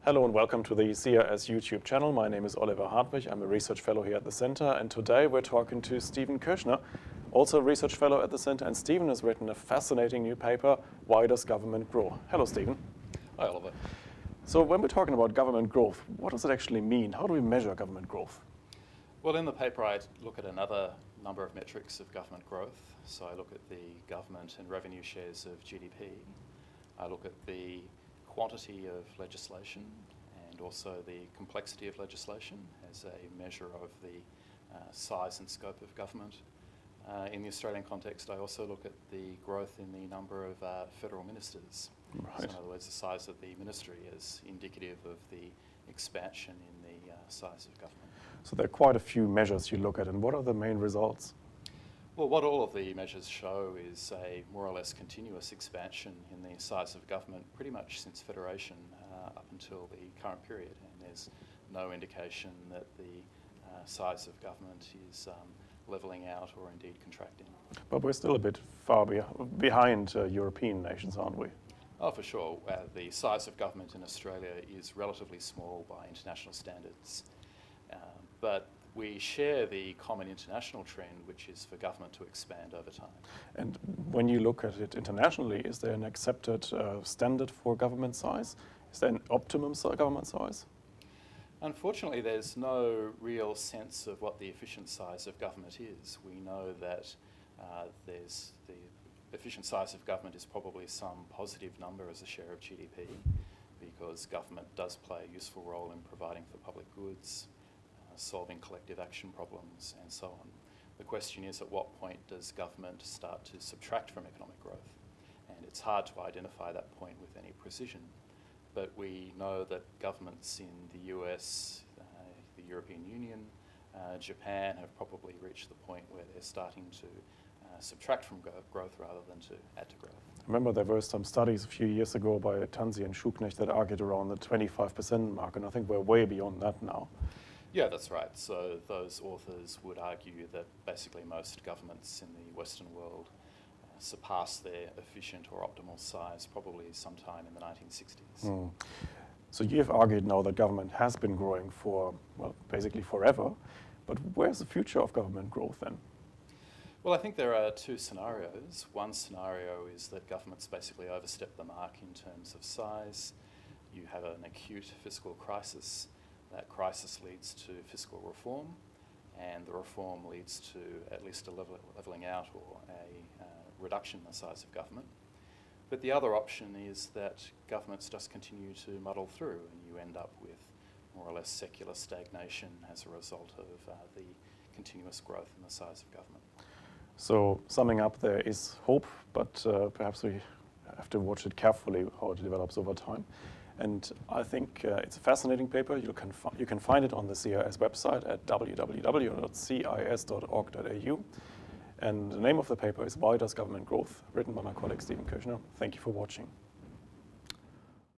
Hello and welcome to the CRS YouTube channel. My name is Oliver Hartwich. I'm a research fellow here at the center, and today we're talking to Stephen Kirchner, also a research fellow at the center. And Stephen has written a fascinating new paper, Why Does Government Grow? Hello, Stephen. Hi, Oliver. So when we're talking about government growth, what does it actually mean? How do we measure government growth? Well, in the paper I look at another number of metrics of government growth. So I look at the government and revenue shares of GDP. I look at the quantity of legislation and also the complexity of legislation as a measure of the size and scope of government. In the Australian context, I also look at the growth in the number of federal ministers. Right. So in other words, the size of the ministry is indicative of the expansion in the size of government. So there are quite a few measures you look at, and what are the main results? Well, what all of the measures show is a more or less continuous expansion in the size of government pretty much since Federation up until the current period, and there's no indication that the size of government is levelling out or indeed contracting. But we're still a bit far behind European nations, aren't we? Oh, for sure. The size of government in Australia is relatively small by international standards, but we share the common international trend, which is for government to expand over time. And when you look at it internationally, is there an accepted standard for government size? Is there an optimum government size? Unfortunately, there's no real sense of what the efficient size of government is. We know that there's the efficient size of government is probably some positive number as a share of GDP, because government does play a useful role in providing for public goods, solving collective action problems, and so on. The question is, at what point does government start to subtract from economic growth? And it's hard to identify that point with any precision. But we know that governments in the US, the European Union, Japan have probably reached the point where they're starting to subtract from growth rather than to add to growth. Remember, there were some studies a few years ago by Tanzi and Schuknecht that argued around the 25% mark, and I think we're way beyond that now. Yeah, that's right. So those authors would argue that basically most governments in the Western world surpass their efficient or optimal size probably sometime in the 1960s. So you have argued now that government has been growing for, well, basically forever, but where's the future of government growth then? Well, I think there are two scenarios. One scenario is that governments basically overstep the mark in terms of size. You have an acute fiscal crisis. That crisis leads to fiscal reform, and the reform leads to at least a levelling out or a reduction in the size of government. But the other option is that governments just continue to muddle through, and you end up with more or less secular stagnation as a result of the continuous growth in the size of government. So summing up, there is hope, but perhaps we have to watch it carefully how it develops over time. And I think it's a fascinating paper. You can find it on the CRS website at www.cis.org.au. And the name of the paper is Why Does Government Growth? Written by my colleague Stephen Kirchner. Thank you for watching.